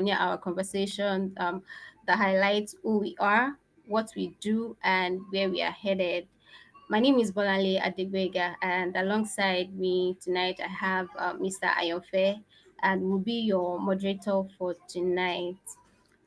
continue our conversation that highlights who we are, what we do, and where we are headed. My name is Bolale Adegbega, and alongside me tonight, I have Mr. Ayonfe, and will be your moderator for tonight.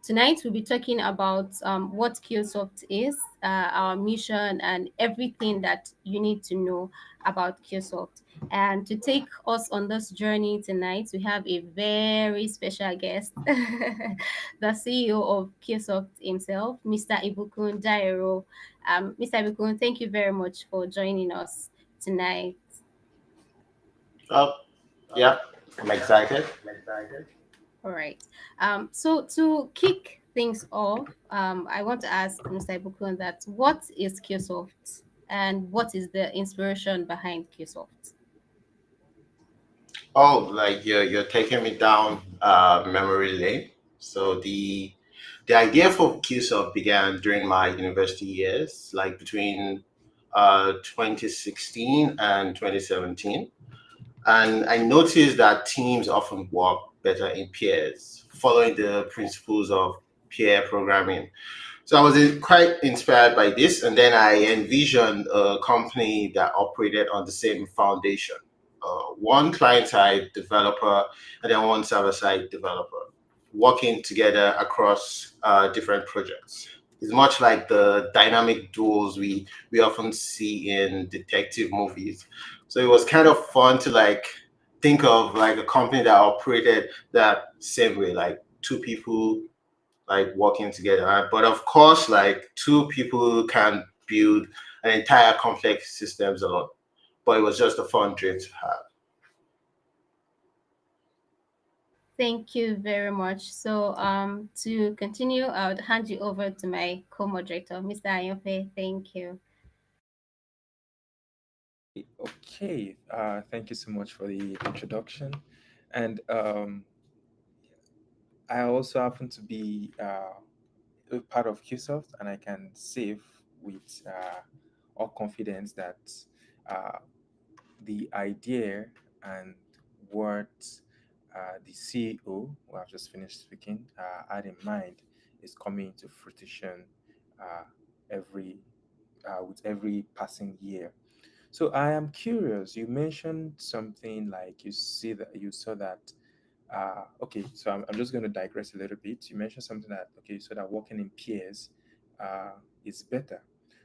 Tonight, we'll be talking about what Cuesoft is, our mission, and everything that you need to know about Cuesoft. And to take us on this journey tonight, we have a very special guest, the CEO of Cuesoft himself, Mr. Ibukun Dairo. Mr. Ibukun, thank you very much for joining us tonight. Oh, yeah, I'm excited. All right. So to kick things off, I want to ask Mr. Ibukun that what is Cuesoft and what is the inspiration behind Cuesoft? Oh, like you're taking me down memory lane. So the idea for Cuesoft began during my university years, like between 2016 and 2017. And I noticed that teams often work better in pairs, following the principles of peer programming. So I was quite inspired by this, and then I envisioned a company that operated on the same foundation. One client side developer and then one server side developer working together across different projects. It's much like the dynamic duels we often see in detective movies. So it was kind of fun to like think of like a company that operated that same way, like two people like working together. But of course, like two people can build an entire complex systems alone. But it was just a fun dream to have. Thank you very much. So to continue, I would hand you over to my co-moderator, Mr. Ayonfe. Thank you. Okay, thank you so much for the introduction. And I also happen to be a part of Qsoft, and I can say with all confidence that uh, the idea and what the CEO, who I've just finished speaking, had in mind is coming into fruition uh, every with every passing year. So I am curious. You mentioned something like you saw that. Okay, so I'm just going to digress a little bit. You mentioned something that okay, so that working in peers uh, is better.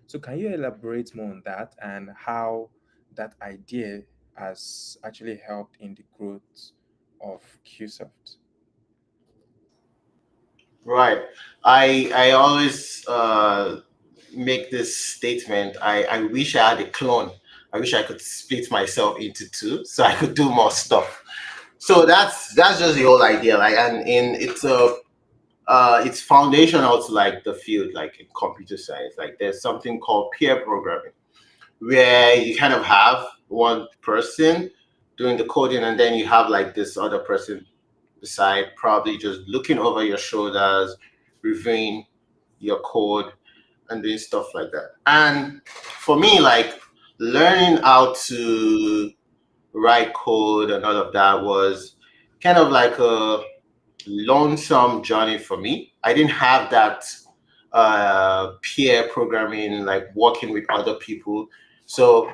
So can you elaborate more on that and how that idea has actually helped in the growth of QSoft? Right. I always make this statement. I wish I had a clone. I wish I could split myself into two so I could do more stuff. So that's just the whole idea. Like, and in it's foundational to like the field, like in computer science. Like, there's something called peer programming, where you kind of have one person doing the coding, and then you have like this other person beside, probably just looking over your shoulders, reviewing your code, and doing stuff like that. And for me, like learning how to write code and all of that was kind of like a lonesome journey for me. I didn't have that peer programming, like working with other people. So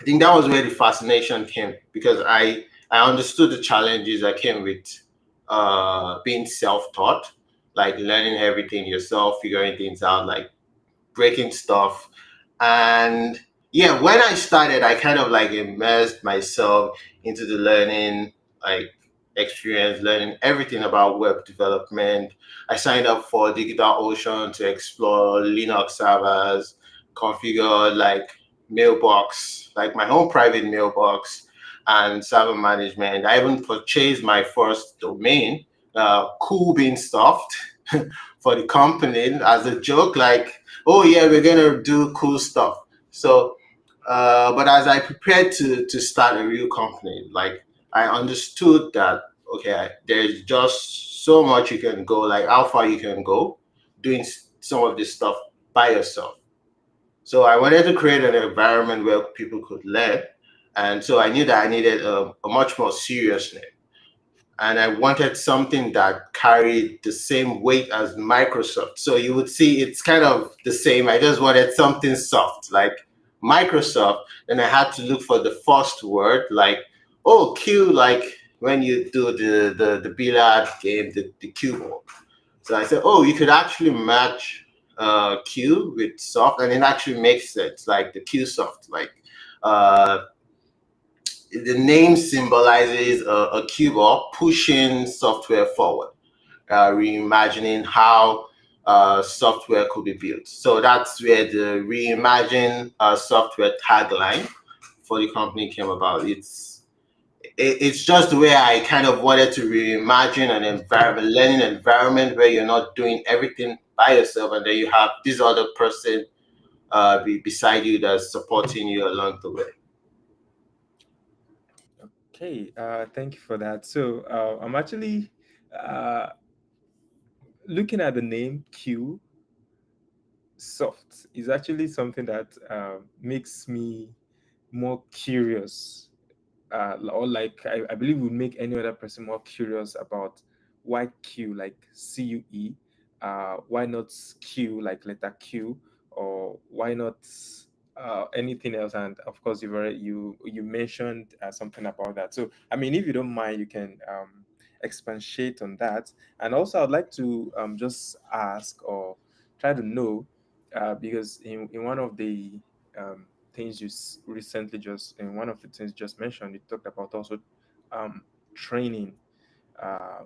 I think that was where the fascination came, because I understood the challenges that came with being self-taught, like learning everything yourself, figuring things out, like breaking stuff. And yeah, when I started, I kind of like immersed myself into the learning, like experience, learning everything about web development. I signed up for DigitalOcean to explore Linux servers, configure like mailbox, like my own private mailbox and server management. I even purchased my first domain, cool being stuffed for the company as a joke, like, oh yeah, we're gonna do cool stuff. So, but as I prepared to start a real company, like I understood that okay, there's just so much you can go, like how far you can go doing some of this stuff by yourself. So I wanted to create an environment where people could learn, and so I knew that I needed a much more serious name. and I wanted something that carried the same weight as Microsoft. So you would see it's kind of the same. I just wanted something soft like Microsoft, and I had to look for the first word like, oh, Q, like when you do the billiard game, the cue ball. So I said, oh, you could actually match Q with soft, and it actually makes sense, like the Q soft, like uh, the name symbolizes a keyboard pushing software forward, reimagining how software could be built. So that's where the reimagine software tagline for the company came about. It's just the way I kind of wanted to reimagine an environment, learning environment where you're not doing everything by yourself, and then you have this other person beside you that's supporting you along the way. Okay, thank you for that. So I'm actually uh, looking at the name Q Soft is actually something that makes me more curious, or like I believe would make any other person more curious about why Q, like CUE, why not Q like letter Q, or why not anything else? And of course, you mentioned something about that. So I mean, if you don't mind, you can expatiate on that. And also, I'd like to just ask or try to know, because in one of the things recently just in one of the things you just mentioned, you talked about also training. Uh,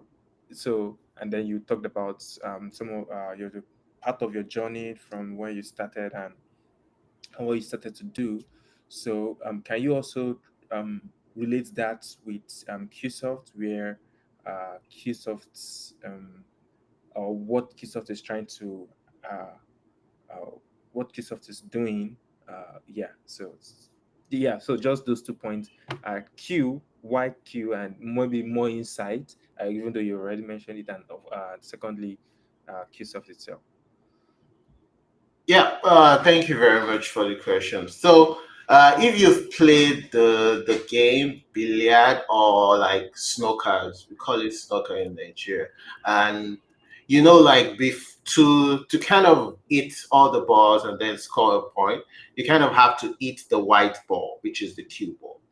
so and then you talked about some of your the part of your journey from where you started and what you started to do. So can you also relate that with Qsoft, where Qsoft's or what Qsoft is trying to uh, uh, what Qsoft is doing. Yeah, so just those 2 points. Q, why Q, and maybe more insight, even though you already mentioned it, and secondly, Qsoft itself. Yeah, thank you very much for the question. So, if you've played the game billiard or like snookers, we call it snooker in Nigeria, and like to kind of eat all the balls and then score a point, you kind of have to eat the white ball, which is the cue ball.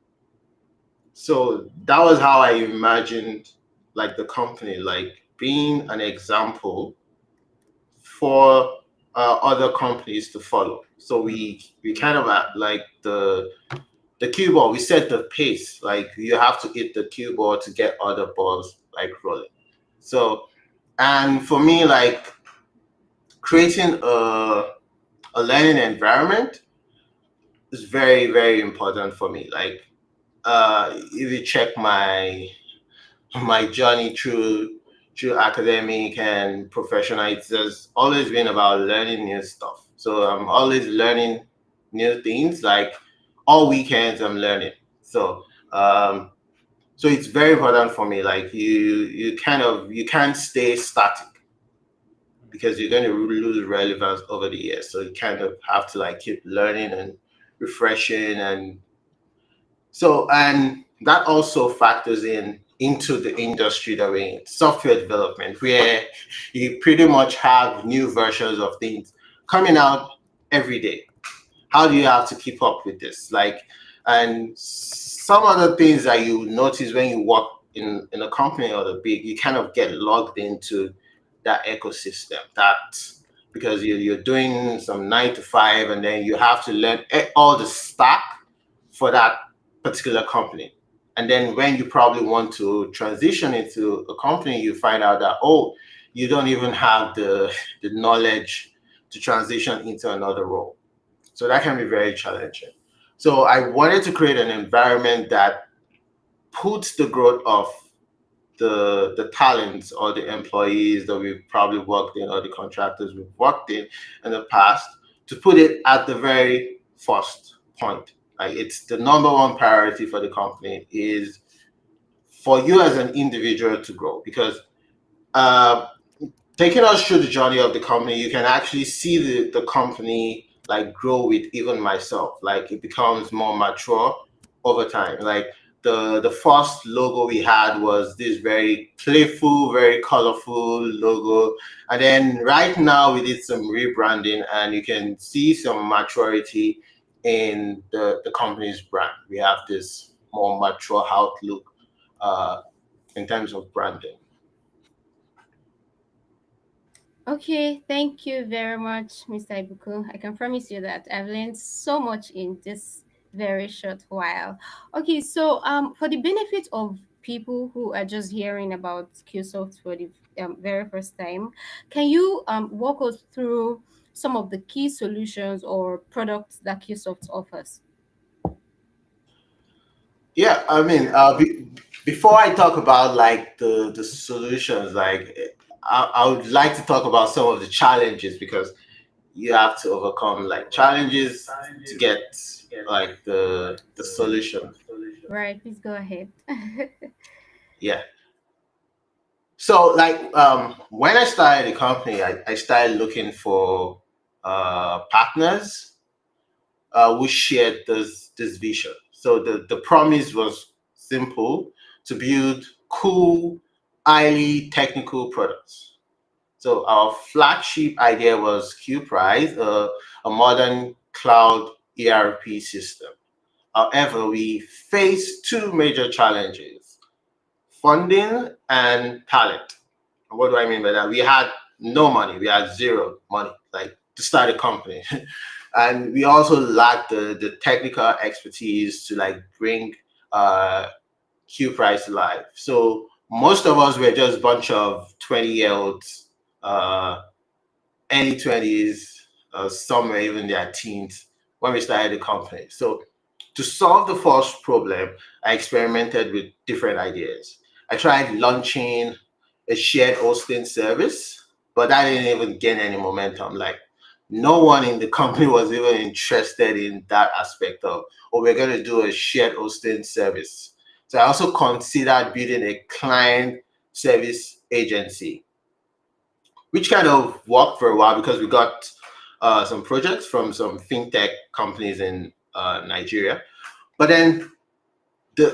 So that was how I imagined like the company, like being an example for other companies to follow. So we kind of like the cue ball. We set the pace. Like you have to hit the cue ball to get other balls like rolling. So and for me, like creating a learning environment is very very important for me. Like if you check my journey through academic and professional, it's just always been about learning new stuff. So I'm always learning new things. Like all weekends, I'm learning. So so it's very important for me. Like you can't stay static because you're going to lose relevance over the years. So you kind of have to like keep learning and refreshing and that also factors into the industry that we're in, software development, where you pretty much have new versions of things coming out every day. How do you have to keep up with this? Like, and some other things that you notice when you work in a company or the big, you kind of get logged into that ecosystem. That because you're doing some 9 to 5, and then you have to learn all the stack for that particular company. And then when you probably want to transition into a company, you find out that, oh, you don't even have the knowledge to transition into another role. So that can be very challenging. So I wanted to create an environment that puts the growth of the talents or the employees that we've probably worked in or the contractors we've worked in the past, to put it at the very first point. Like it's the number one priority for the company is for you as an individual to grow, because uh, taking us through the journey of the company, you can actually see the company like grow with even myself. Like it becomes more mature over time. Like the first logo we had was this very playful, very colorful logo. And then right now we did some rebranding, and you can see some maturity in the company's brand. We have this more mature outlook in terms of branding. Okay, thank you very much, Mr. Ibuku. I can promise you that I've learned so much in this very short while. Okay, so for the benefit of people who are just hearing about Qsoft for the very first time, can you walk us through some of the key solutions or products that Qsoft offers? Yeah, I mean, before I talk about like the solutions, like I would like to talk about some of the challenges, because you have to overcome like challenges to get like the solution. Right, please go ahead. Yeah. So like when I started the company, I started looking for partners who shared this vision. So the promise was simple: to build cool, highly technical products. So our flagship idea was QPrice, a modern cloud ERP system. However, we faced two major challenges: funding and talent. What do I mean by that? We had no money. We had zero money, like to start a company. And we also lacked the technical expertise to like bring uh, Q Price to life. So most of us were just a bunch of 20-year-olds, uh, early 20s, some were even their teens when we started the company. So to solve the first problem, I experimented with different ideas. I tried launching a shared hosting service, but that didn't even gain any momentum. Like no one in the company was even interested in that aspect of, oh, we're going to do a shared hosting service. So I also considered building a client service agency, which kind of worked for a while because we got some projects from some fintech companies in Nigeria. But then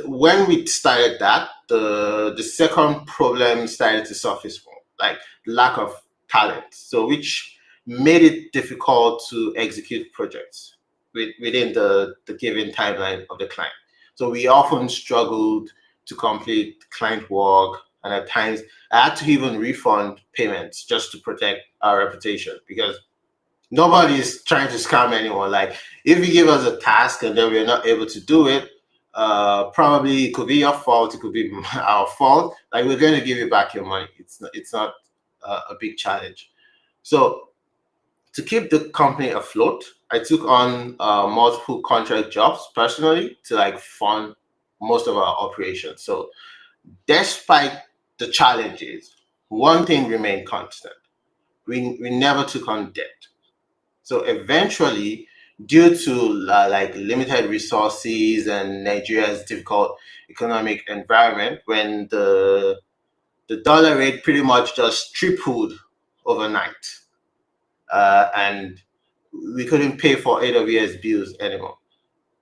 when we started that, the second problem started to surface more, like lack of talent. So which made it difficult to execute projects within the given timeline of the client. So we often struggled to complete client work, and at times I had to even refund payments just to protect our reputation, because nobody is trying to scam anyone. Like if you give us a task and then we're not able to do it, probably it could be your fault, it could be our fault. Like we're going to give you back your money. It's not a big challenge. So to keep the company afloat, I took on multiple contract jobs personally to like fund most of our operations. So despite the challenges, one thing remained constant: we never took on debt. So eventually, due to like limited resources and Nigeria's difficult economic environment, when the dollar rate pretty much just tripled overnight, and we couldn't pay for AWS bills anymore.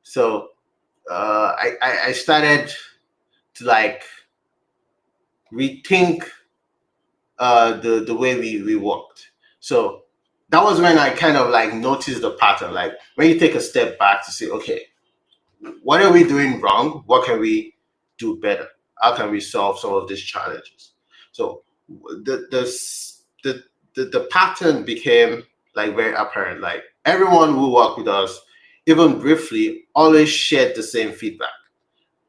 So I started to like rethink the way we worked. So that was when I kind of like noticed the pattern. Like when you take a step back to say, okay, what are we doing wrong? What can we do better? How can we solve some of these challenges? So the the the the pattern became like very apparent. Like everyone who worked with us, even briefly, always shared the same feedback.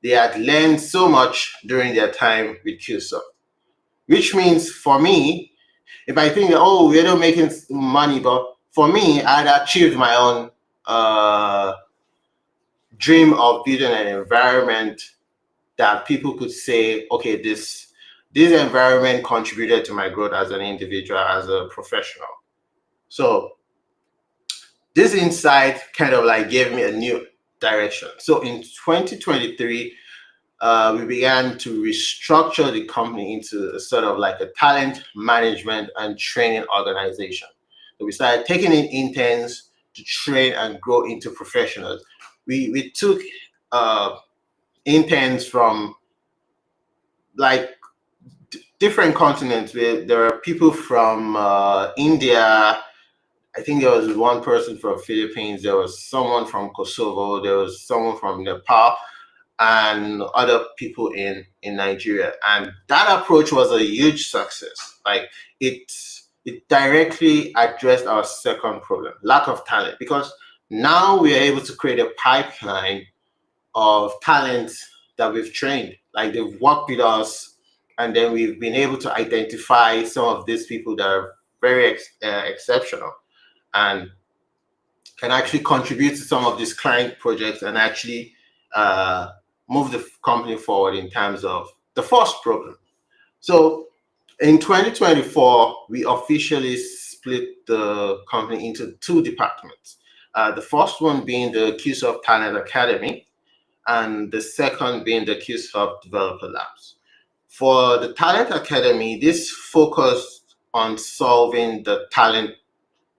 They had learned so much during their time with QSoft, which means for me, if I think, oh, we're not making money, but for me, I'd achieved my own dream of building an environment that people could say, okay, this environment contributed to my growth as an individual, as a professional. So this insight kind of like gave me a new direction. So in 2023, we began to restructure the company into a sort of like a talent management and training organization. So we started taking in interns to train and grow into professionals. We took uh, interns from like different continents. Where there are people from India. I think there was one person from Philippines. There was someone from Kosovo. There was someone from Nepal, and other people in Nigeria. And that approach was a huge success. Like it it directly addressed our second problem, lack of talent, because now we are able to create a pipeline of talent that we've trained. Like they've worked with us, and then we've been able to identify some of these people that are very exceptional and can actually contribute to some of these client projects and actually uh, move the company forward in terms of the first problem. So in 2024, we officially split the company into two departments. The first one being the Cuesoft Talent Academy, and the second being the Cuesoft Developer Labs. For the Talent Academy, this focused on solving the talent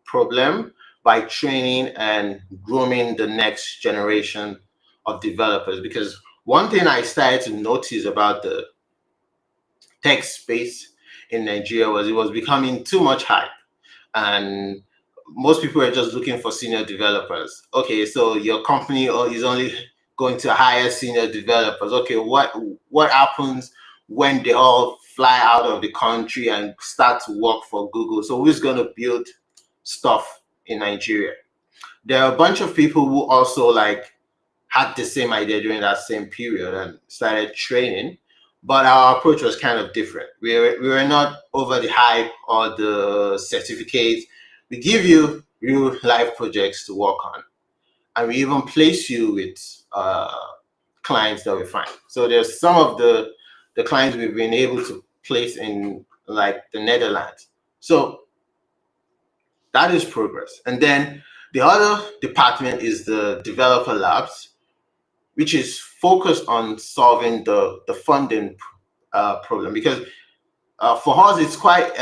problem by training and grooming the next generation of developers. Because one thing I started to notice about the tech space in Nigeria was it was becoming too much hype, and most people are just looking for senior developers. Okay, so your company is only going to hire senior developers. Okay, what happens when they all fly out of the country and start to work for Google? So who's going to build stuff in Nigeria? There are a bunch of people who also like had the same idea during that same period and started training. But our approach was kind of different. We were not over the hype or the certificates. We give you real life projects to work on, and we even place you with clients that we find. So there's some of the clients we've been able to place in like the Netherlands. So that is progress. And then the other department is the developer labs, which is focused on solving the funding problem. Because for us, it's quite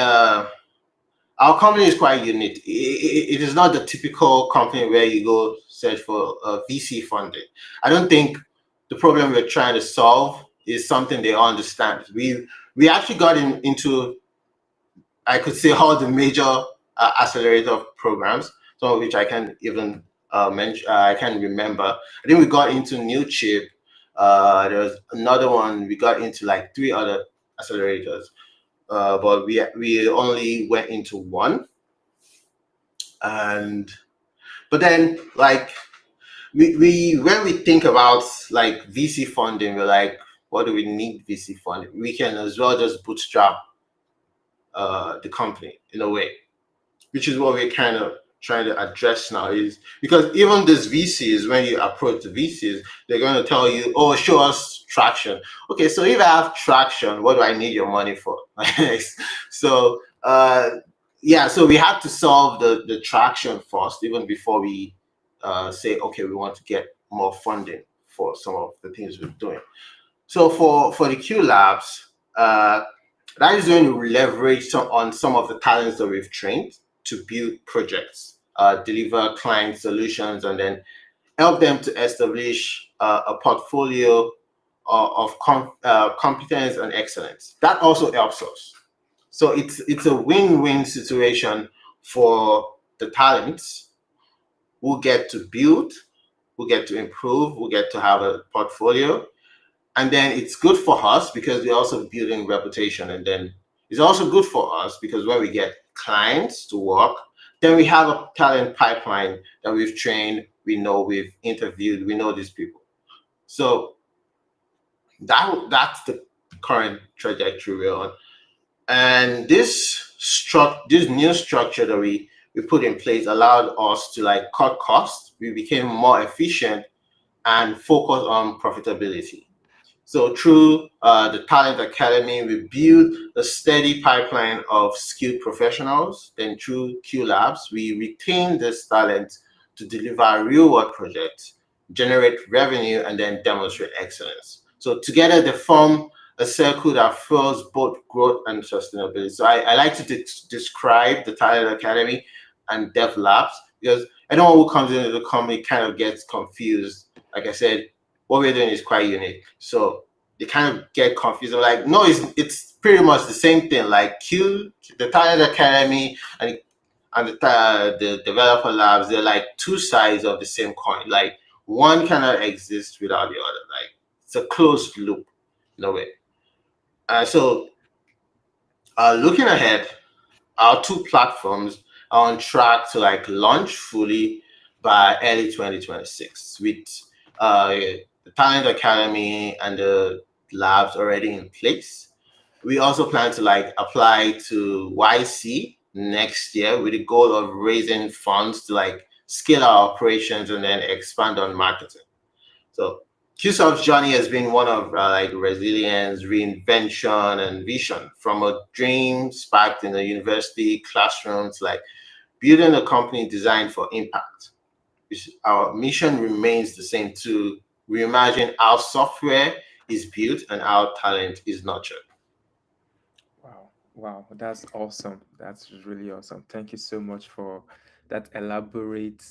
our company is quite unique. It is not the typical company where you go search for VC funding. I don't think the problem we're trying to solve is something they understand. We actually got into, I could say, all the major accelerator programs, some of which I can even mention. I can remember. I think we got into New Chip. There was another one. We got into like three other accelerators, but we only went into one. And but then like we when we think about like VC funding, we're like, what do we need VC funding? We can as well just bootstrap the company in a way, which is what we're kind of trying to address now. Is because even these VCs, when you approach the VCs, they're going to tell you, oh, show us traction. Okay, so if I have traction, what do I need your money for? So yeah, so we have to solve the traction first, even before we say, okay, we want to get more funding for some of the things we're doing. So for the Q Labs, that is going to leverage on some of the talents that we've trained to build projects, deliver client solutions, and then help them to establish a portfolio of competence and excellence. That also helps us. So it's a win-win situation for the talents who get to build, who get to improve, who get to have a portfolio, and then it's good for us because we're also building reputation, and then it's also good for us because when we get clients to work, then we have a talent pipeline that we've trained, we know, we've interviewed, we know these people. So that's the current trajectory we're on. And this new structure that we put in place allowed us to like cut costs. We became more efficient and focus on profitability. So through the Talent Academy, we build a steady pipeline of skilled professionals. Then through Q Labs, we retain this talent to deliver real world projects, generate revenue, and then demonstrate excellence. So together they form a circle that fuels both growth and sustainability. So I like to describe the Talent Academy and Dev Labs because anyone who comes into the company kind of gets confused. Like I said, what we're doing is quite unique. So they kind of get confused. I'm like, no, it's pretty much the same thing. Like the Talent Academy and the developer labs, they're like two sides of the same coin. Like one cannot exist without the other. Like it's a closed loop in a way. So looking ahead, our two platforms are on track to like launch fully by early 2026 with the Talent Academy and the labs already in place. We also plan to like apply to YC next year with the goal of raising funds to like scale our operations and then expand on marketing. So Cuesoft's journey has been one of like resilience, reinvention, and vision. From a dream sparked in a university classroom to like building a company designed for impact. Our mission remains the same: to reimagine how software is built and how talent is nurtured. Wow, wow, that's awesome. That's really awesome. Thank you so much for that elaborate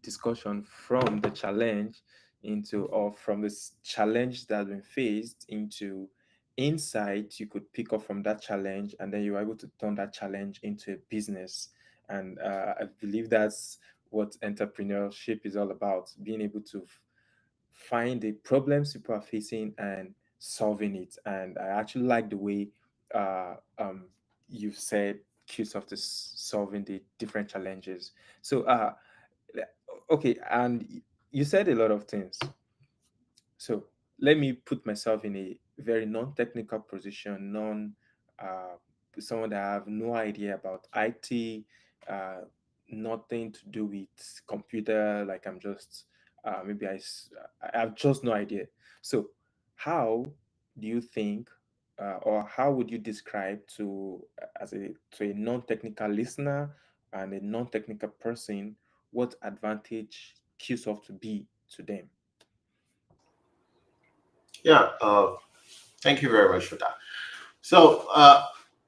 discussion from the challenge into, or from this challenge that has been faced into insight you could pick up from that challenge, and then you were able to turn that challenge into a business. And I believe that's what entrepreneurship is all about, being able to find the problems people are facing and solving it. And I actually like the way uh, um, you've said Qsoft is solving the different challenges. So, okay, and you said a lot of things. So let me put myself in a very non-technical position, uh, someone that I have no idea about IT, uh, nothing to do with computer. Like I'm just maybe I have just no idea. So how do you think, or how would you describe to as a to a non-technical listener and a non-technical person what advantage QSoft to be to them? Yeah, thank you very much for that. So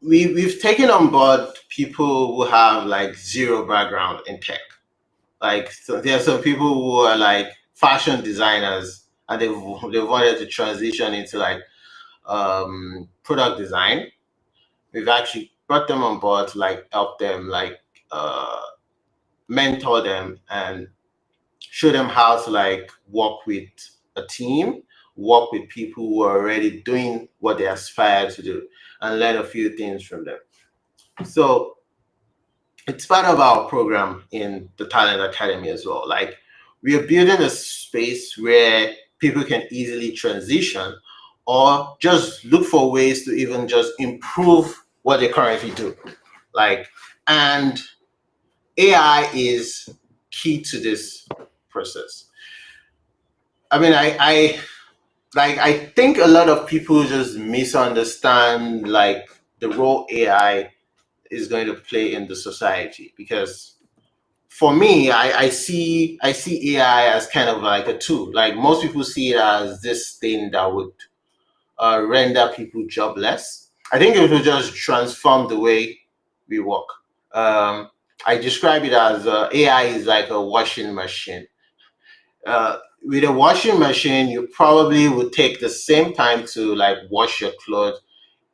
we've taken on board people who have like zero background in tech. Like so there are some people who are like fashion designers and they've wanted to transition into like product design. We've actually brought them on board to like help them like uh, mentor them and show them how to like work with a team, work with people who are already doing what they aspire to do, and learn a few things from them. So it's part of our program in the Talent Academy as well. Like we are building a space where people can easily transition or just look for ways to even just improve what they currently do. Like, and AI is key to this process. I mean, I think a lot of people just misunderstand like the role AI is going to play in the society because for me, I see AI as kind of like a tool. Like most people see it as this thing that would render people jobless. I think it will just transform the way we work. Um, I describe it as AI is like a washing machine. With a washing machine, you probably would take the same time to like wash your clothes,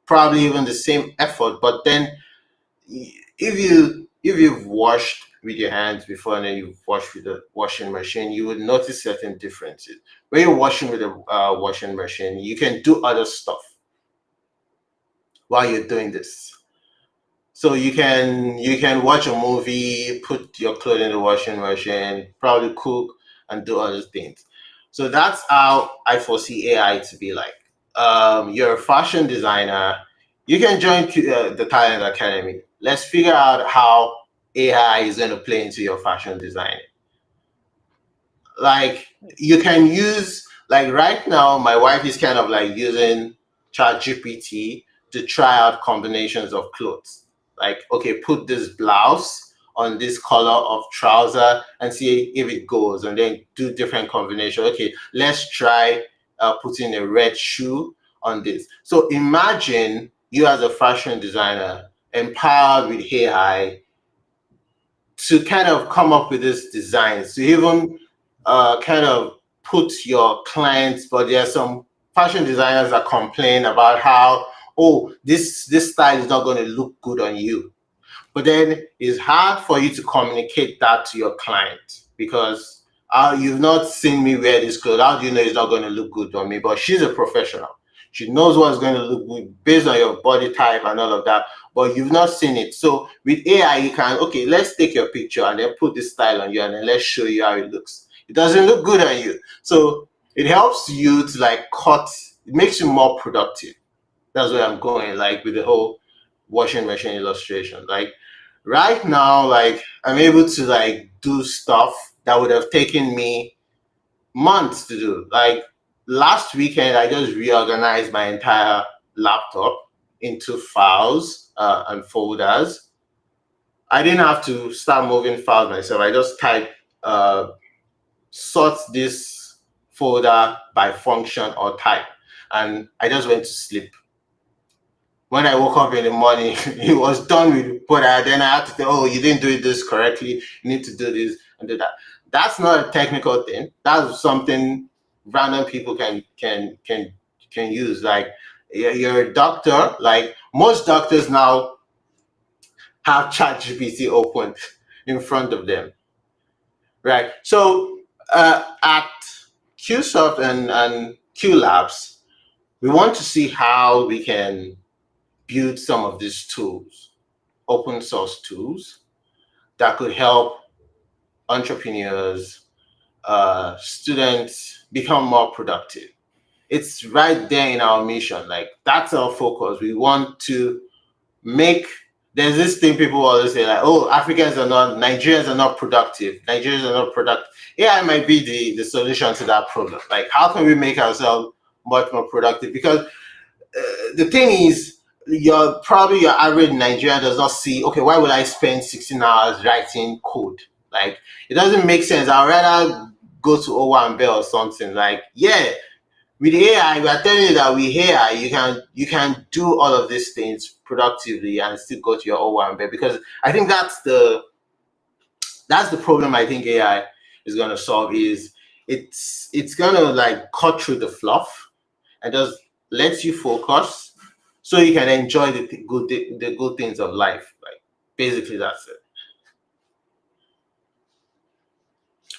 probably even the same effort. But then, if you've washed with your hands before and then you've washed with the washing machine, you would notice certain differences. When you're washing with a washing machine, you can do other stuff while you're doing this. So you can watch a movie, put your clothes in the washing machine, probably cook and do other things. So that's how I foresee AI to be like. You're a fashion designer. You can join the Talent Academy. Let's figure out how AI is going to play into your fashion design. Like you can use like right now my wife is kind of like using chat gpt to try out combinations of clothes, like okay, put this blouse on this color of trouser and see if it goes, and then do different combination. Okay, let's try putting a red shoe on this. So imagine you as a fashion designer empowered with ai to kind of come up with this designs to even kind of put your clients, but there are some fashion designers that complain about how, oh, this style is not going to look good on you. But then it's hard for you to communicate that to your client because you've not seen me wear this clothes. How do you know it's not going to look good on me? But she's a professional. She knows what's going to look good based on your body type and all of that. But you've not seen it. So with AI, you can, okay, let's take your picture and then put this style on you and then let's show you how it looks. It doesn't look good on you. So it helps you to like cut, it makes you more productive. That's where I'm going, like with the whole washing machine illustration. Like right now, like I'm able to like do stuff that would have taken me months to do. Like last weekend, I just reorganized my entire laptop into files and folders. I didn't have to start moving files myself. I just type sort this folder by function or type, and I just went to sleep. When I woke up in the morning, he was done with what then I had to say, oh, you didn't do this correctly. You need to do this and do that. That's not a technical thing. That's something random people can use. Like you're a doctor. Like most doctors now have ChatGPT open in front of them, right? So at Qsoft and Q Labs, we want to see how we can build some of these tools, open source tools that could help entrepreneurs, students become more productive. It's right there in our mission. Like that's our focus. We want to make. There's this thing people always say, like, oh, Nigerians are not productive. Nigerians are not productive. AI might be the solution to that problem. Like, how can we make ourselves much more productive? Because the thing is, your average Nigerian does not see, okay, why would I spend 16 hours writing code? Like it doesn't make sense. I'd rather go to Owambe or something. Like, yeah, with AI, we are telling you that with AI you can do all of these things productively and still go to your Owambe, because I think that's the problem I think AI is gonna solve is it's gonna like cut through the fluff and just lets you focus so you can enjoy the good things of life. Like basically that's it.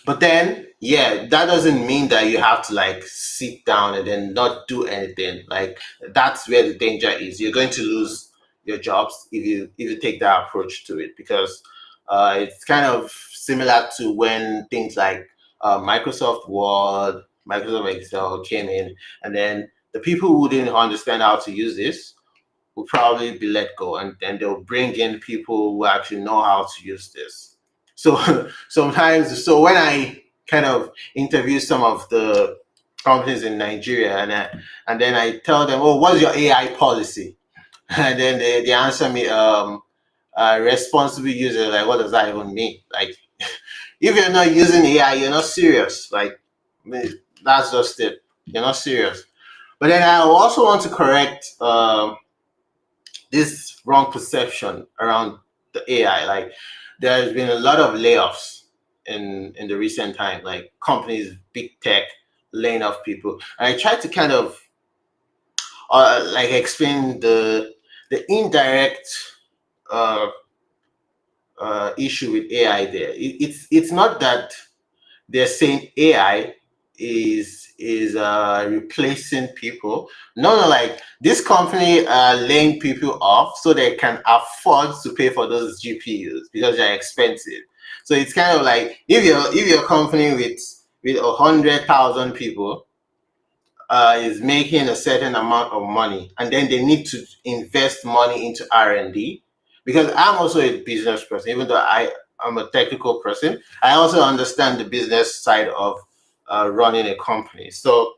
But then, yeah, that doesn't mean that you have to like sit down and then not do anything. Like that's where the danger is. You're going to lose your jobs if you take that approach to it, because it's kind of similar to when things like Microsoft Word, Microsoft Excel came in, and then the people who didn't understand how to use this will probably be let go, and then they'll bring in people who actually know how to use this. So sometimes, so when I kind of interview some of the companies in Nigeria, and then I tell them, oh, what's your AI policy? And then they answer me, responsible user. Like, what does that even mean? Like, if you're not using AI, you're not serious. Like, I mean, that's just it. You're not serious. But then I also want to correct this wrong perception around the AI. Like there's been a lot of layoffs in the recent time, like companies, big tech laying off people. And I tried to kind of like explain the indirect uh, issue with AI there. It's not that they're saying AI is replacing people. No, like this company are laying people off so they can afford to pay for those GPUs because they're expensive. So it's kind of like if your company with 100,000 people is making a certain amount of money, and then they need to invest money into R&D, because I'm also a business person. Even though I'm a technical person, I also understand the business side of running a company. So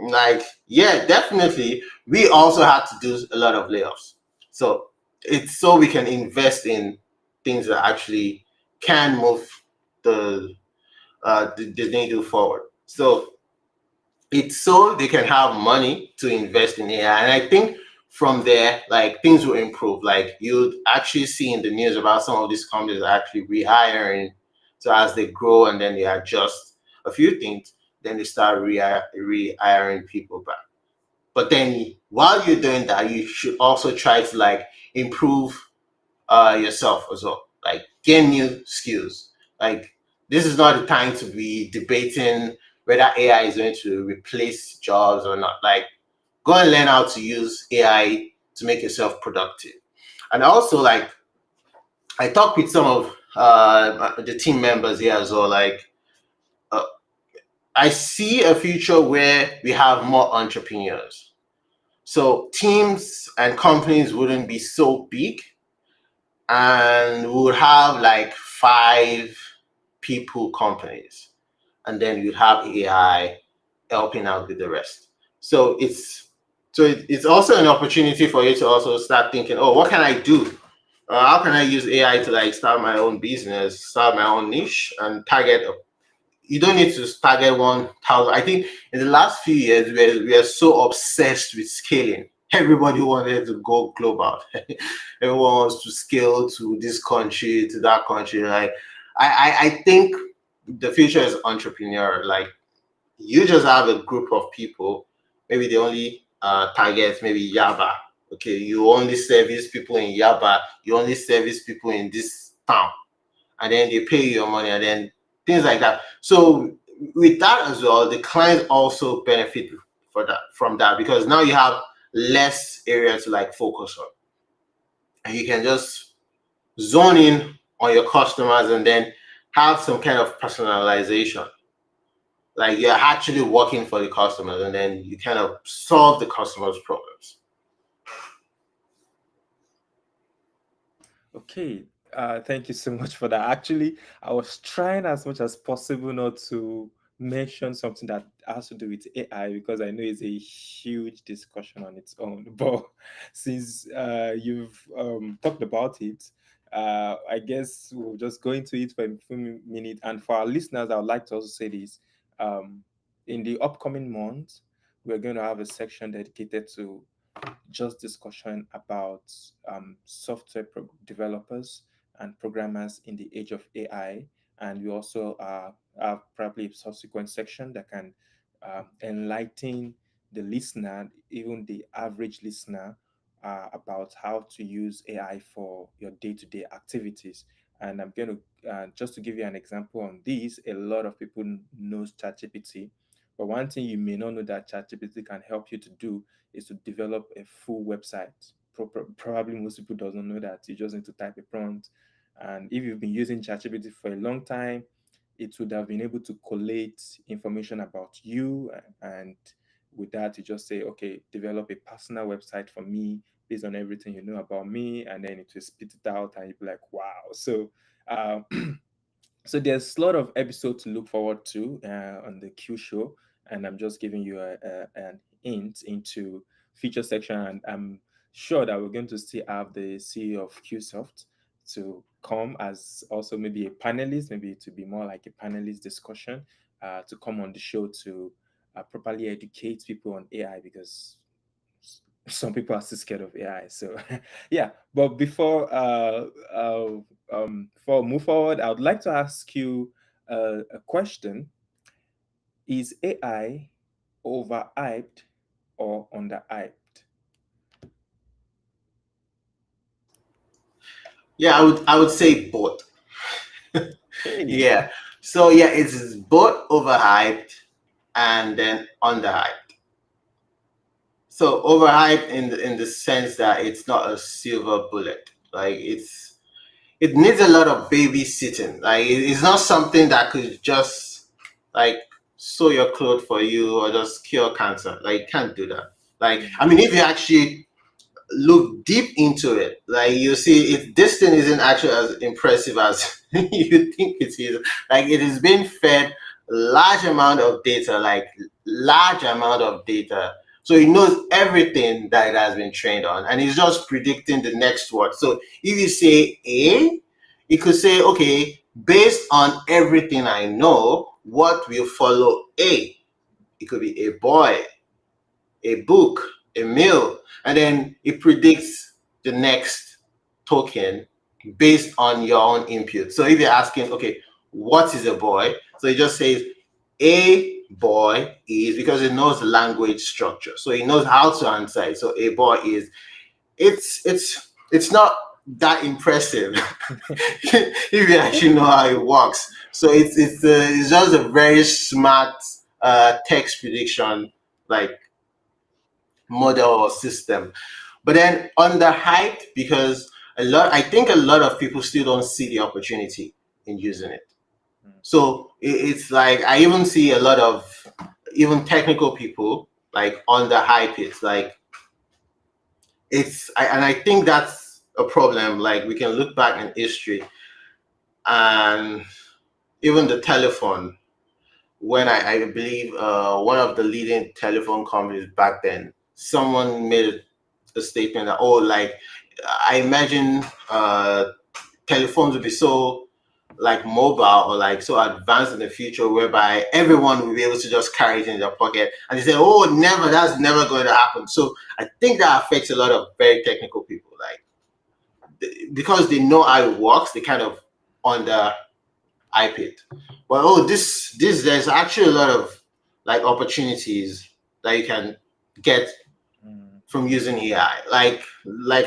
like, yeah, definitely we also had to do a lot of layoffs. So it's so we can invest in things that actually can move the the needle forward. So it's so they can have money to invest in AI. And I think from there, like things will improve. Like you'd actually see in the news about some of these companies actually rehiring. So as they grow and then they adjust a few things, then they start rehiring people back. But then while you're doing that, you should also try to like improve yourself as well, like gain new skills. Like this is not the time to be debating whether AI is going to replace jobs or not. Like go and learn how to use AI to make yourself productive. And also like I talk with some of the team members here as well. Like uh, I see a future where we have more entrepreneurs. So teams and companies wouldn't be so big, and we would have like 5 people companies, and then you'd have AI helping out with the rest. So it's also an opportunity for you to also start thinking, oh, what can I do? How can I use AI to like start my own business, start my own niche, and target? You don't need to target 1,000. I think in the last few years we are so obsessed with scaling. Everybody wanted to go global. Everyone wants to scale to this country, to that country. Like I think the future is entrepreneur. Like you just have a group of people, maybe they only target maybe Yaba. Okay, you only service people in Yaba, you only service people in this town, and then they pay you your money, and then things like that. So with that as well, the clients also benefit for that from that, because now you have less area to like focus on, and you can just zone in on your customers and then have some kind of personalization. Like you're actually working for the customers, and then you kind of solve the customers' problems. Okay, thank you so much for that. Actually, I was trying as much as possible not to mention something that has to do with AI because I know it's a huge discussion on its own. But since you've talked about it, I guess we'll just go into it for a few minutes. And for our listeners, I would like to also say this. Um, in the upcoming months, we're going to have a section dedicated to just discussion about software developers and programmers in the age of AI. And we also have probably a subsequent section that can enlighten the listener, even the average listener, about how to use AI for your day to day activities. And I'm going to, just to give you an example on this, a lot of people knows ChatGPT. But one thing you may not know that ChatGPT can help you to do is to develop a full website. Probably most people doesn't know that. You just need to type a prompt. And if you've been using ChatGPT for a long time, it would have been able to collate information about you. And with that, you just say, okay, develop a personal website for me based on everything you know about me. And then it will spit it out and you'll be like, wow. So, um, so there's a lot of episodes to look forward to on the Q show, and I'm just giving you an hint into feature section, and I'm sure that we're going to still have the CEO of Cuesoft to come as also maybe a panelist, maybe to be more like a panelist discussion, to come on the show to properly educate people on AI because some people are still scared of AI. So, yeah. But before we move forward, I would like to ask you a question: is AI overhyped or underhyped? Yeah, I would say both. Okay. Yeah. So yeah, it's both overhyped and then underhyped. So overhyped in the sense that it's not a silver bullet. Like it needs a lot of babysitting. Like it's not something that could just like sew your clothes for you or just cure cancer. Like you can't do that. Like I mean, if you actually look deep into it, like you see, this thing isn't actually as impressive as you think it is. Like it is being fed large amount of data, like large amount of data. So it knows everything that it has been trained on, and it's just predicting the next word. So if you say A, it could say, okay, based on everything I know, what will follow A? It could be a boy, a book, a meal, and then it predicts the next token based on your own input. So if you're asking, okay, what is a boy? So it just says A boy is, because it knows the language structure, so it knows how to answer it. So a boy is, it's not that impressive if you actually know how it works. So it's just a very smart text prediction like model or system. But then underhyped because I think a lot of people still don't see the opportunity in using it. mm, So it's like I even see a lot of even technical people like underhype it. Like and I think that's a problem. Like we can look back in history and even the telephone. When I believe one of the leading telephone companies back then, someone made a statement that, oh, like I imagine telephones will be so like mobile or like so advanced in the future whereby everyone will be able to just carry it in their pocket. And they said, oh, never, that's never going to happen. So I think that affects a lot of very technical people. Like because they know how it works, they kind of under iPad. But oh, this there's actually a lot of like opportunities that you can get mm, from using AI. Like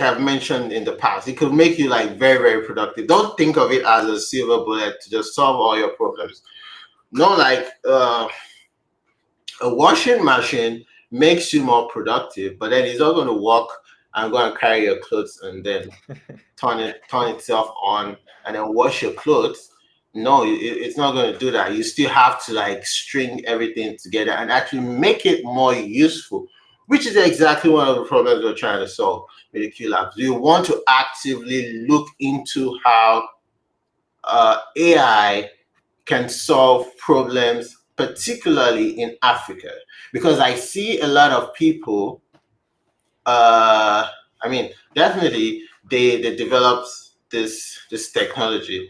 I've mentioned in the past, it could make you like very very productive. Don't think of it as a silver bullet to just solve all your problems. No, like a washing machine makes you more productive, but then it's not going to work and go and carry your clothes and then turn itself on and then wash your clothes. No, it's not going to do that. You still have to like string everything together and actually make it more useful, which is exactly one of the problems we're trying to solve with the Q Labs. You want to actively look into how AI can solve problems, particularly in Africa, because I see a lot of people. Uh, I mean, definitely they developed this technology,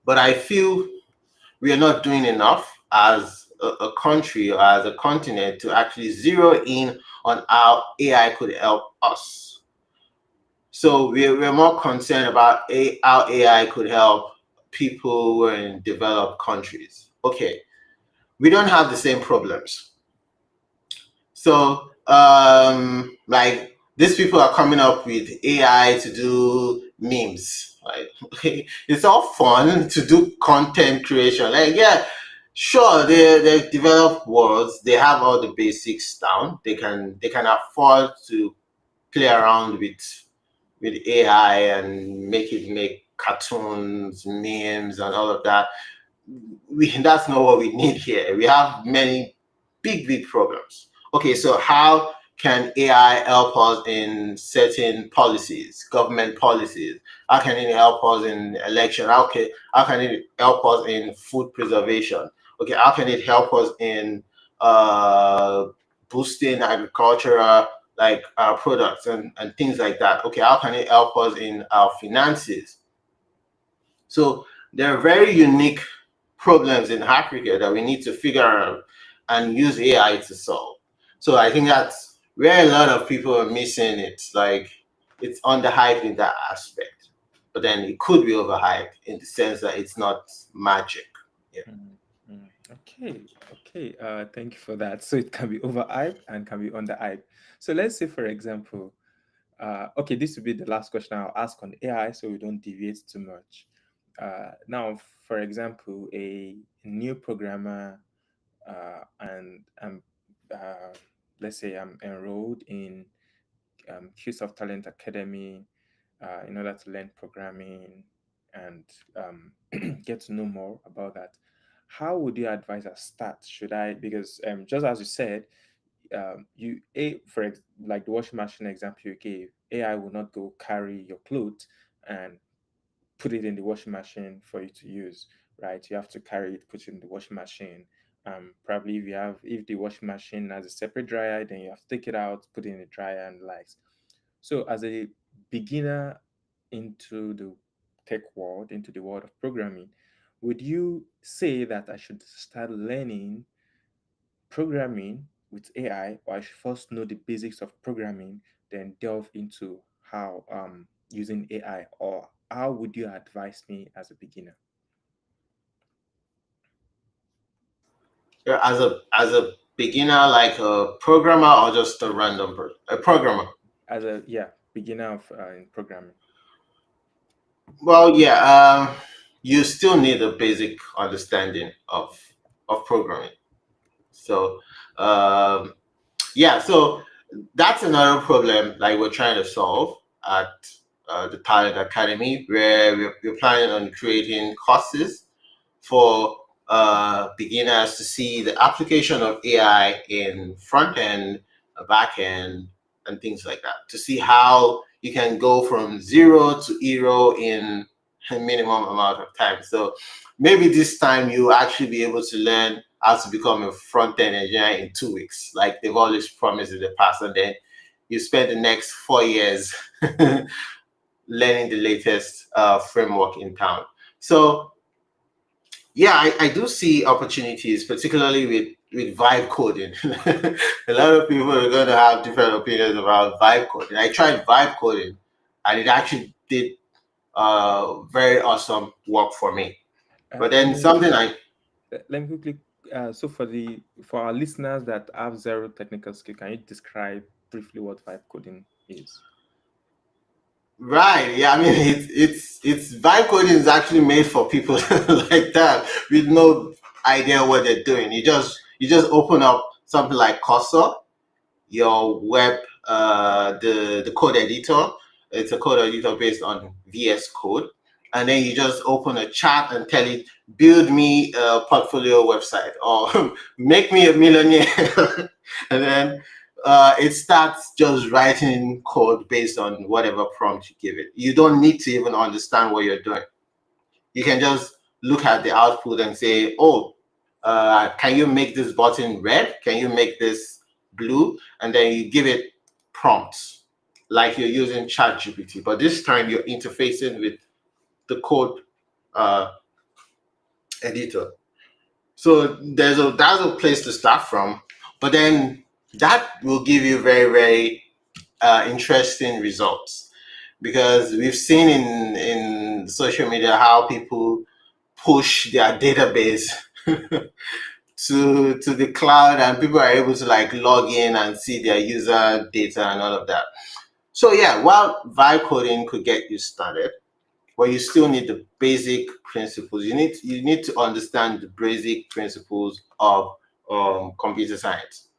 but I feel we are not doing enough as a country or as a continent to actually zero in on how AI could help us. So we're more concerned about how AI could help people who are in developed countries. Okay, we don't have the same problems. So, like these people are coming up with AI to do memes. Like, it's all fun to do content creation. Like, yeah, sure, they develop words. They have all the basics down. They can afford to play around with AI and make it make cartoons, memes, and all of that. That's not what we need here. We have many big problems. Okay, so how can AI help us in certain policies, government policies? How can it help us in election? How can it help us in food preservation? Okay, how can it help us in uh, boosting agricultural like products and things like that? Okay, how can it help us in our finances? So there are very unique problems in Africa that we need to figure out and use AI to solve. So I think that's where a lot of people are missing it. Like it's underhyped in that aspect, but then it could be overhyped in the sense that it's not magic. Yeah. mm, mm. Okay, okay. Thank you for that. So it can be overhyped and can be underhyped. So let's say, for example, okay, this will be the last question I'll ask on AI, so we don't deviate too much. Now, for example, a new programmer, and uh, let's say I'm enrolled in Cuesoft Talent Academy in order to learn programming and get to know more about that. How would you advise a start? Should I, because just as you said, like the washing machine example you gave, AI will not go carry your clothes and put it in the washing machine for you to use, right? You have to carry it, put it in the washing machine. Probably if the washing machine has a separate dryer, then you have to take it out, put it in the dryer and the likes. So as a beginner into the tech world, into the world of programming, would you say that I should start learning programming with AI, or I should first know the basics of programming, then delve into how using AI, or how would you advise me as a beginner? As a beginner, like a programmer, or just a random person, a programmer. as a beginner in programming. Well, yeah, you still need a basic understanding of programming. So, um, yeah, so that's another problem like we're trying to solve at the Talent Academy, where we're planning on creating courses for beginners to see the application of AI in front end, back end, and things like that. To see how you can go from zero to hero in a minimum amount of time. So maybe this time you actually be able to learn how to become a front end engineer in 2 weeks, like they've always promised in the past, and then you spend the next 4 years learning the latest framework in town. So yeah, I do see opportunities, particularly with vibe coding. A lot of people are going to have different opinions about vibe coding. I tried vibe coding, and it actually did very awesome work for me. But Let then me something I let me quickly. So for our listeners that have zero technical skill, can you describe briefly what vibe coding is? right, yeah, I mean it's vibe coding is actually made for people like that with no idea what they're doing. You just open up something like Cursor, your web, the code editor. It's a code editor based on VS Code, and then you just open a chat and tell it, build me a portfolio website or make me a millionaire, and then it starts just writing code based on whatever prompt you give it. You don't need to even understand what you're doing. You can just look at the output and say, oh, can you make this button red? Can you make this blue? And then you give it prompts like you're using ChatGPT. But this time you're interfacing with the code uh, editor. So that's a place to start from. But then that will give you very, very interesting results, because we've seen in social media how people push their database to the cloud, and people are able to like log in and see their user data and all of that. So yeah, while vibe coding could get you started, but you still need the basic principles. You need to understand the basic principles of computer science.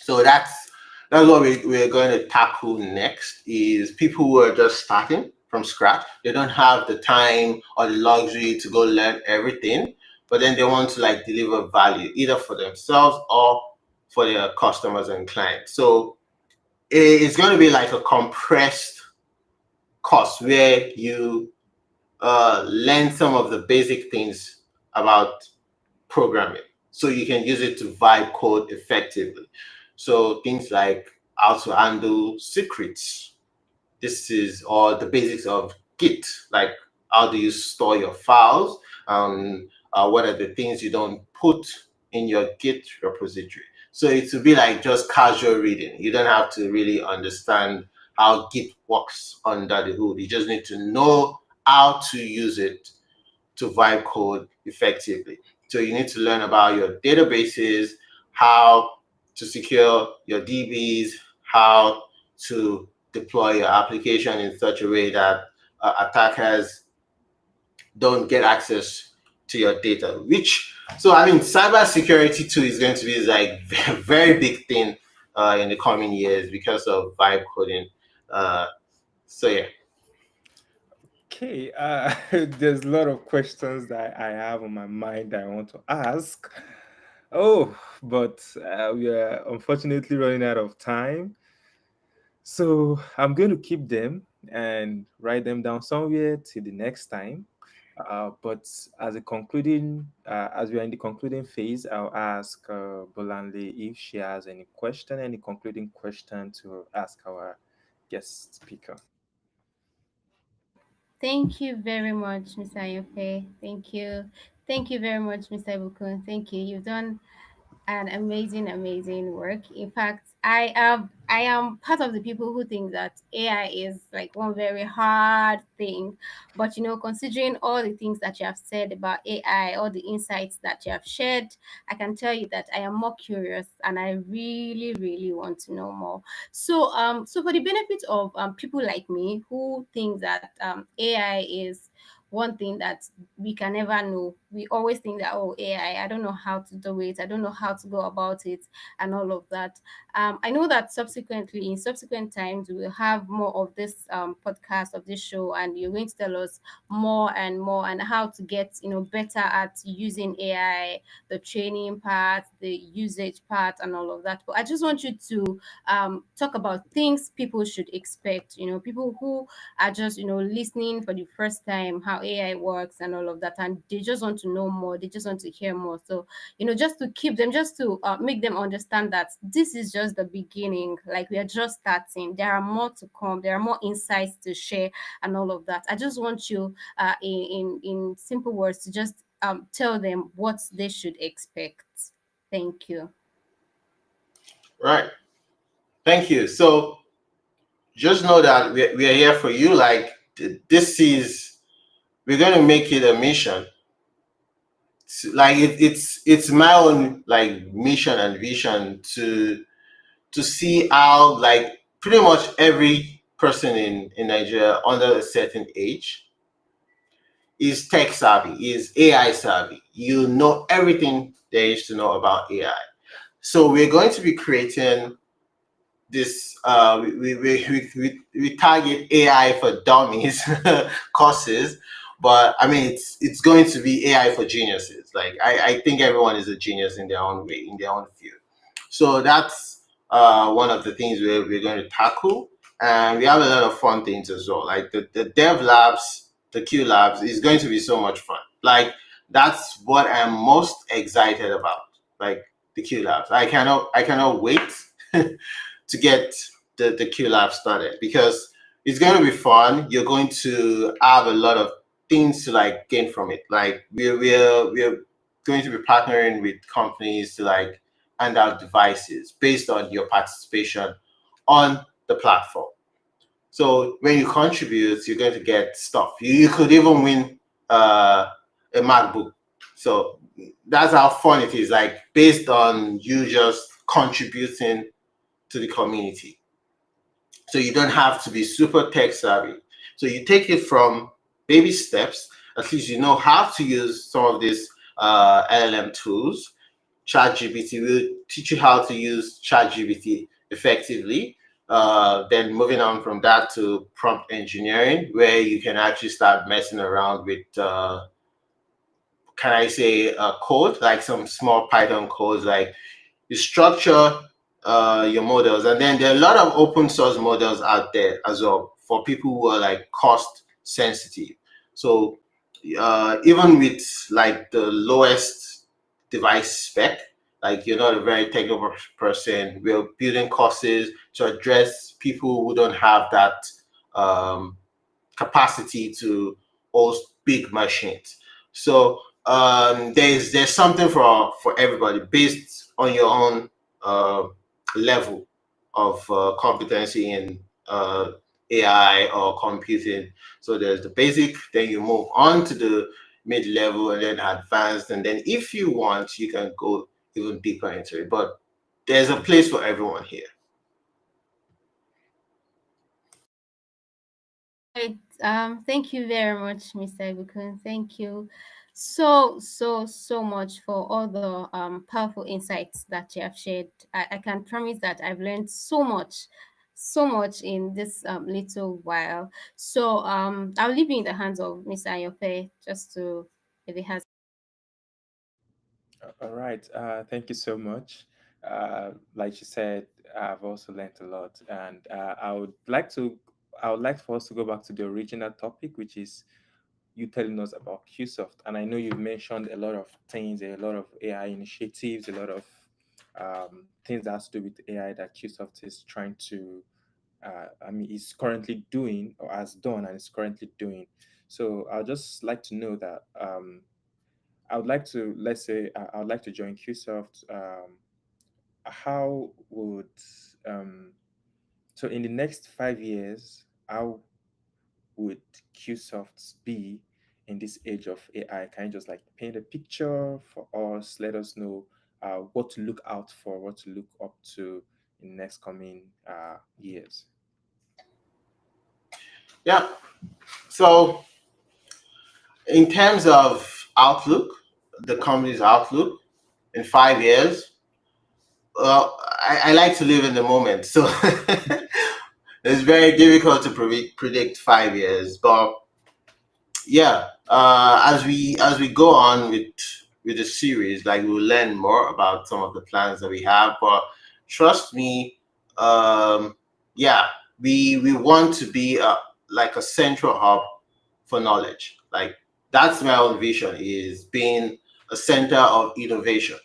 So that's what we're going to tackle next, is people who are just starting from scratch. They don't have the time or the luxury to go learn everything, but then they want to like deliver value either for themselves or for their customers and clients. So it's going to be like a compressed course where you learn some of the basic things about programming, so you can use it to vibe code effectively. So things like how to handle secrets. This is all the basics of Git, like how do you store your files, and what are the things you don't put in your Git repository. So it will be like just casual reading. You don't have to really understand how Git works under the hood. You just need to know how to use it to vibe code effectively. So you need to learn about your databases, how to secure your DBs, how to deploy your application in such a way that attackers don't get access to your data. So I mean, cybersecurity too is going to be like a very big thing in the coming years because of vibe coding. Uh, so yeah. Okay, there's a lot of questions that I have on my mind that I want to ask. Oh, but we are unfortunately running out of time. So I'm going to keep them and write them down somewhere till the next time. But as we are in the concluding phase, I'll ask Bolanle if she has any concluding question to ask our guest speaker. Thank you very much, Mr. Ayofe. Thank you. Thank you very much, Mr. Ibukun. Thank you. You've done an amazing, amazing work. In fact, I have I am part of the people who think that AI is like one very hard thing. But considering all the things that you have said about AI, all the insights that you have shared, I can tell you that I am more curious and I really, really want to know more. So for the benefit of people like me who think that AI is one thing that we can never know. We always think that, oh, I don't know how to do it. I don't know how to go about it and all of that. I know that subsequently, in subsequent times, we will have more of this podcast of this show, and you're going to tell us more and more and how to get better at using AI, the training part, the usage part, and all of that. But I just want you to talk about things people should expect. People who are just listening for the first time how AI works and all of that, and they just want to know more. They just want to hear more. So just to keep them, just to make them understand that this is just the beginning. Like, we are just starting. There are more to come. There are more insights to share and all of that. I just want you, in simple words, to just tell them what they should expect. Thank you. Right. Thank you. So just know that we are here for you. Like, this is, we're going to make it a mission. Like, it's my own like mission and vision to see how, like, pretty much every person in Nigeria under a certain age is tech savvy, is AI savvy. You know everything there is to know about AI. So we're going to be creating this. We target AI for dummies courses, but I mean it's going to be AI for geniuses. Like, I think everyone is a genius in their own way, in their own field. So that's one of the things we're going to tackle. And we have a lot of fun things as well. Like the dev labs, the Q labs is going to be so much fun. Like, that's what I'm most excited about. Like, the Q labs. I cannot wait to get the Q lab started, because it's going to be fun. You're going to have a lot of things to like gain from it. Like, we're going to be partnering with companies to like hand out devices based on your participation on the platform. So when you contribute, you're going to get stuff. You could even win a MacBook. So that's how fun it is. Like, based on you just contributing to the community. So you don't have to be super tech savvy. So you take it from baby steps. At least you know how to use some of these LLM tools. ChatGPT will teach you how to use ChatGPT effectively. Then moving on from that to prompt engineering, where you can actually start messing around with, can I say, code, like some small Python codes, like you structure your models, and then there are a lot of open source models out there as well for people who are like cost sensitive. So even with like the lowest device spec, like you're not a very technical person, we're building courses to address people who don't have that um, capacity to host big machines. So there's something for everybody based on your own uh, level of competency in AI or computing. So there's the basic, then you move on to the mid level and then advanced, and then if you want, you can go even deeper into it. But there's a place for everyone here. Right. Thank you very much, Mr. Ibukun. Thank you so much for all the powerful insights that you have shared. I can promise that I've learned so much in this little while. So I'll leave you in the hands of Mr. Ayofe just to, if he has. All right. Thank you so much. Like you said, I've also learned a lot, and I would like for us to go back to the original topic, which is you telling us about Qsoft. And I know you've mentioned a lot of things, a lot of AI initiatives, a lot of things that has to do with AI that Qsoft is trying to, is currently doing or has done and is currently doing. So I'd just like to know that I would like to, let's say, I would like to join Qsoft. How would um, So in the next 5 years, how would QSoft be in this age of AI? Can you just like paint a picture for us? Let us know what to look out for, what to look up to in next coming years. Yeah. So in terms of outlook, the company's outlook in 5 years, well, I like to live in the moment. So it's very difficult to predict 5 years. But yeah, as we go on with the series, like we'll learn more about some of the plans that we have. But trust me, um, yeah, we want to be like a central hub for knowledge. Like that's my own vision, is being a center of innovation.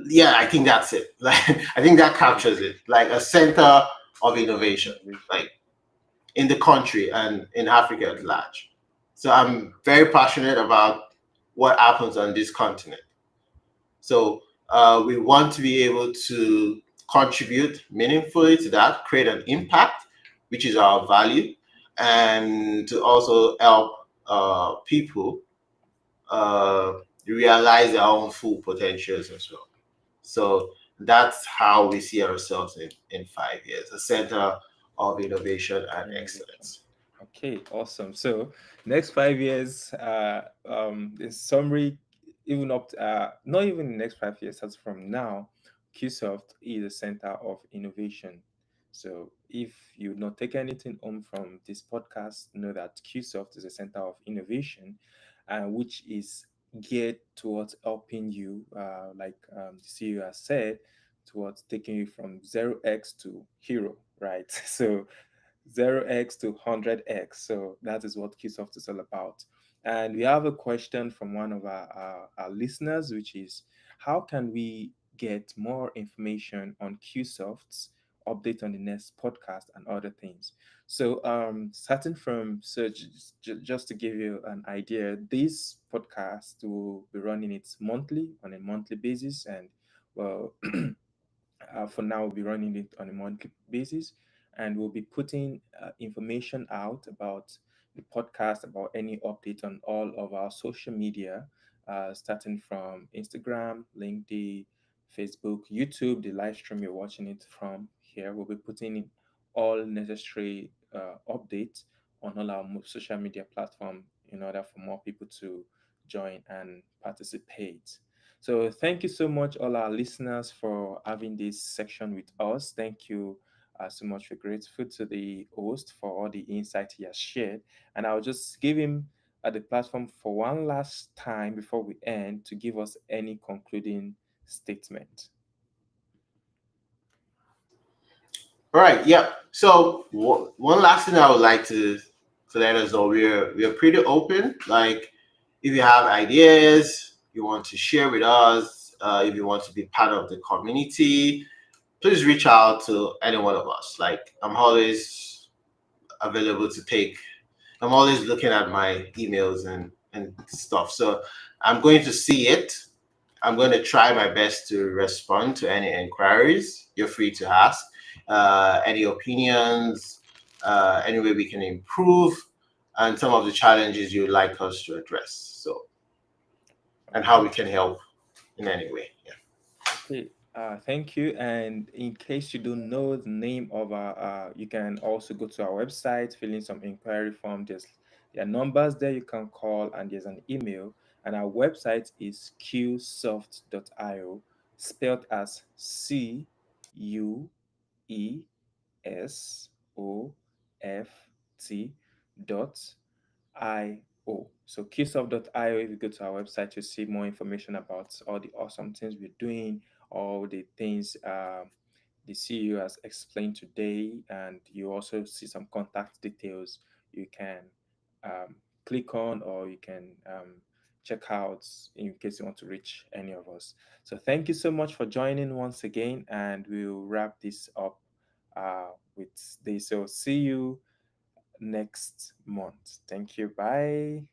Yeah, I think that's it. Like I think that Okay, captures it. Like a center of innovation, innovation. like in the country and in Africa at large. So I'm very passionate about what happens on this continent. So we want to be able to contribute meaningfully to that, create an impact, which is our value, and to also help people uh, realize their own full potentials as well. So that's how we see ourselves in 5 years, a center of innovation and Innovation. excellence. Okay, awesome. So next 5 years, in summary, even up to, not even the next 5 years, as from now, QSoft is a center of innovation. So if you not take anything home from this podcast, know that QSoft is a center of innovation, which is geared towards helping you, like the CEO has said, towards taking you from 0x to hero, right? So 0x to 100x. So that is what QSoft is all about. And we have a question from one of our listeners, which is how can we get more information on QSoft's update on the next podcast and other things? So, starting from, so just to give you an idea, this podcast will be running it monthly on a monthly basis. And well, for now, we'll be running it on a monthly basis, and we'll be putting information out about the podcast, about any update on all of our social media, starting from Instagram, LinkedIn, Facebook, YouTube, the live stream you're watching it from here. We'll be putting in all necessary updates on all our social media platform in order for more people to join and participate. So thank you so much, all our listeners, for having this section with us. Thank you so much. We're grateful to the host for all the insight he has shared. And I'll just give him the platform for one last time before we end to give us any concluding statement. All right, yeah. So one last thing I would like to let us know, we're pretty open. Like if you have ideas you want to share with us, if you want to be part of the community, please reach out to any one of us. Like I'm always available to take. I'm always looking at my emails and stuff. So I'm going to see it. I'm going to try my best to respond to any inquiries. You're free to ask any opinions, any way we can improve, and some of the challenges you'd like us to address. So, and how Okay. we can help in any way. Yeah. Okay, thank you. And in case you don't know the name of our, you can also go to our website, fill in some inquiry form. There are numbers there you can call, and there's an email. And our website is qsoft.io, spelled as QUESOFT .io. So qsoft.io, if you go to our website, you'll see more information about all the awesome things we're doing, all the things the CEO has explained today, and you also see some contact details you can um, click on, or you can check out in case you want to reach any of us. So thank you so much for joining once again, and we'll wrap this up with this. So see you next month. Thank you. Bye.